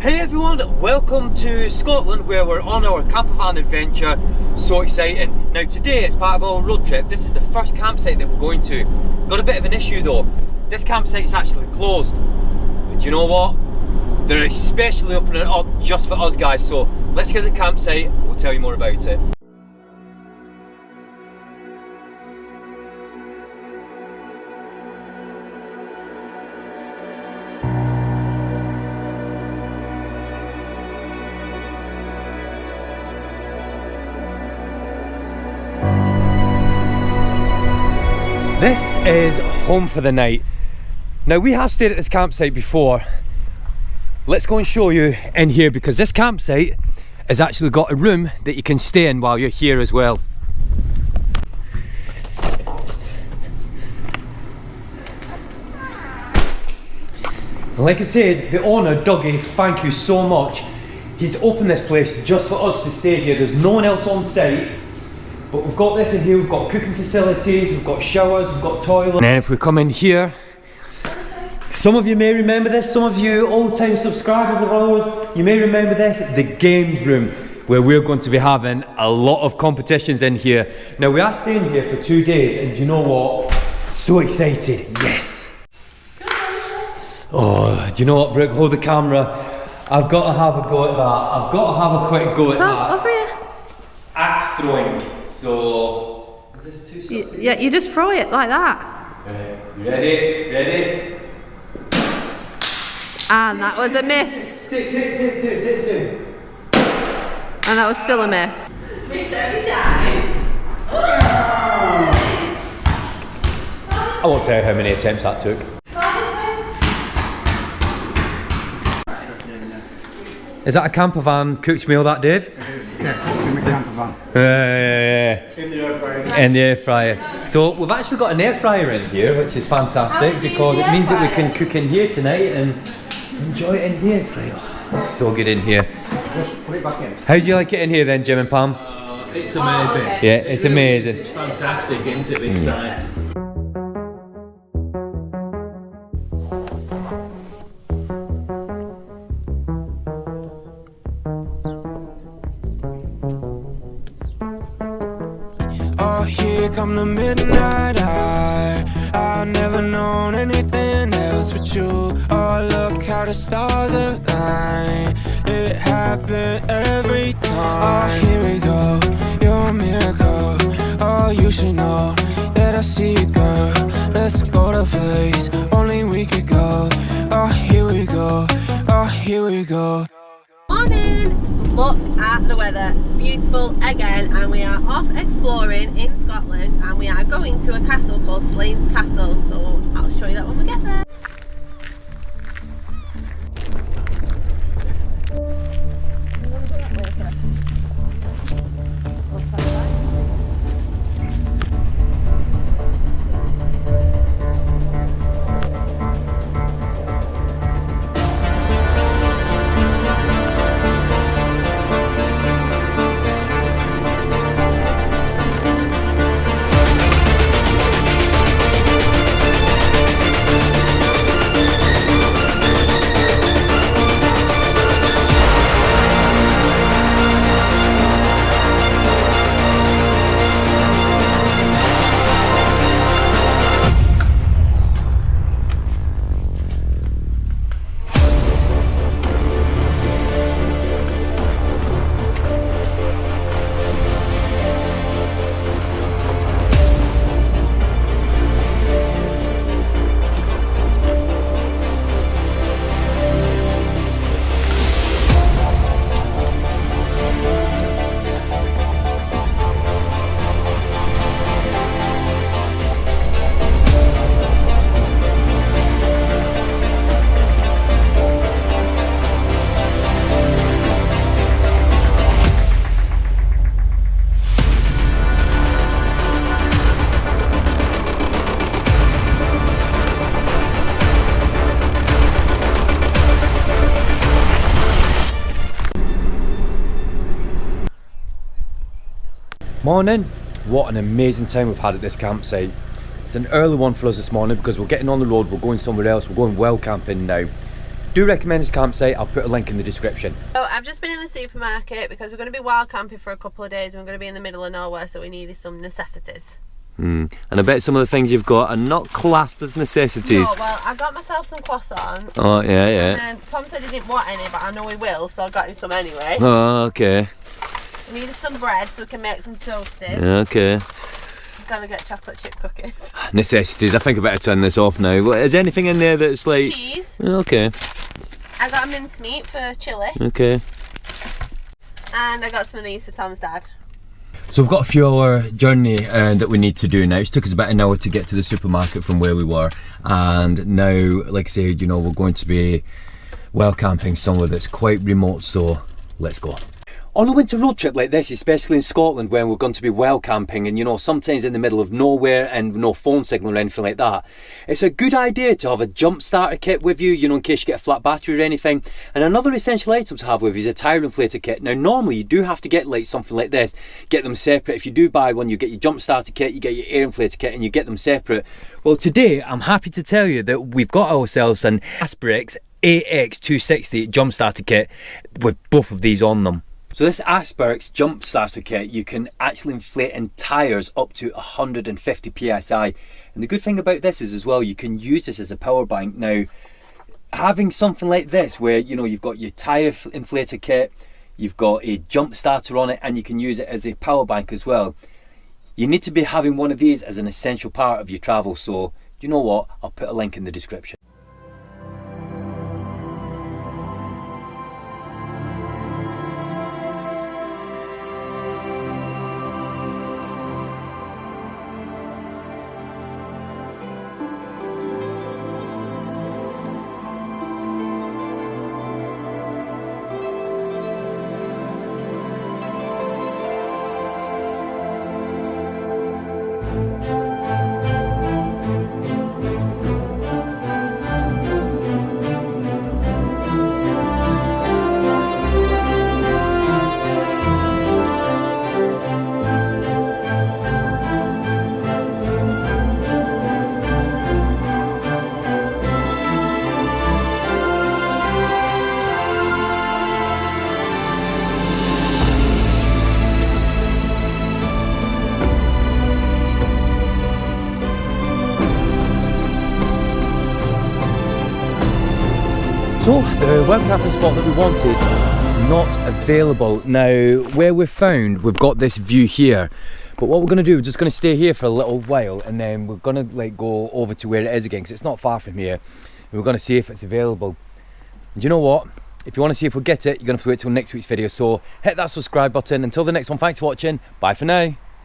Hey everyone, welcome to Scotland where we're on our campervan adventure. So exciting. Now today it's part of our road trip. This is the first campsite that we're going to. Got a bit of an issue though. This campsite's actually closed. But you know what? They're especially opening it up just for us guys. So let's get to the campsite, we'll tell you more about it. This is home for the night. Now we have stayed at this campsite before. Let's go and show you in here because this campsite has actually got a room that you can stay in while you're here as well. Like I said, the owner, Dougie, thank you so much. He's opened this place just for us to stay here. There's no one else on site. But we've got this in here, we've got cooking facilities, we've got showers, we've got toilets. And then if we come in here, some of you may remember this, some of you old-time subscribers of ours, you may remember this, the games room, where we're going to be having a lot of competitions in here. Now we are staying here for 2 days, and you know what? So excited, yes! Oh, do you know what, Brooke? Hold the camera. I've got to have a go at that. I've got to have a quick go at that. Over here. Axe throwing. So, is this too subtle? Yeah, you just throw it like that. You ready? Ready? And that was a miss. Two. And that was still a miss. Missed every time. I won't tell you how many attempts that took. Is that a camper van cooked meal, that, Dave? Yeah, cooked in the camper van. In the air fryer. In the air fryer. So we've actually got an air fryer in here, which is fantastic because it means that we can cook in here tonight and enjoy it in here. It's like, oh, it's so good in here. Just put it back in. How do you like it in here then, Jim and Pam? It's amazing. Yeah, it's amazing. It's fantastic, isn't it, this site? Oh, here come the midnight hour. I've never known anything else but you. Oh, look how the stars align. It happened every time. Oh, here we go, you're a miracle. Oh, you should know that I see you, girl. Let's go to a place only we could go. Oh, here we go, oh, here we go. Morning! Look at the weather, beautiful again, and we are off exploring in Scotland and we are going to a castle called Slains Castle, so I'll show you that when we get there. Morning. What an amazing time we've had at this campsite. It's an early one for us this morning because we're getting on the road, we're going somewhere else, we're going well camping now. do recommend this campsite, I'll put a link in the description. So I've just been in the supermarket because we're going to be wild camping for a couple of days and we're going to be in the middle of nowhere, so we needed some necessities. And I bet some of the things you've got are not classed as necessities. No, well, I got myself some croissants. Oh, yeah, yeah. And then Tom said he didn't want any, but I know he will, so I got him some anyway. Oh, okay. We needed some bread so we can make some toasties. Okay. I'm gonna get chocolate chip cookies. Necessities, I think I better turn this off now. Is there anything in there that's like... Cheese. Okay. I got a mincemeat for chilli. Okay. And I got some of these for Tom's dad. So we've got a few hour journey that we need to do now. It took us about an hour to get to the supermarket from where we were, and now, like I said, you know, we're going to be well camping somewhere that's quite remote, so let's go. On a winter road trip like this, especially in Scotland, when we're going to be well camping and, you know, sometimes in the middle of nowhere and no phone signal or anything like that, it's a good idea to have a jump starter kit with you, you know, in case you get a flat battery or anything. And another essential item to have with you is a tyre inflator kit. Now, normally you do have to get like something like this, get them separate. If you do buy one, you get your jump starter kit, you get your air inflator kit, and you get them separate. Well, today I'm happy to tell you that we've got ourselves an Asperix AX260 jump starter kit with both of these on them. So this Asperix jump starter kit, you can actually inflate in tyres up to 150 psi. And the good thing about this is as well, you can use this as a power bank. Now, having something like this where, you know, you've got your tyre inflator kit, you've got a jump starter on it, and you can use it as a power bank as well. You need to be having one of these as an essential part of your travel. So, you know what? I'll put a link in the description. So the well camping spot that we wanted is not available. Now, where we've found, we've got this view here. But what we're going to do, we're just going to stay here for a little while, and then we're going to like go over to where it is again, because it's not far from here. And we're going to see if it's available. And you know what? If you want to see if we get it, you're going to have to wait till next week's video. So hit that subscribe button. Until the next one, thanks for watching. Bye for now.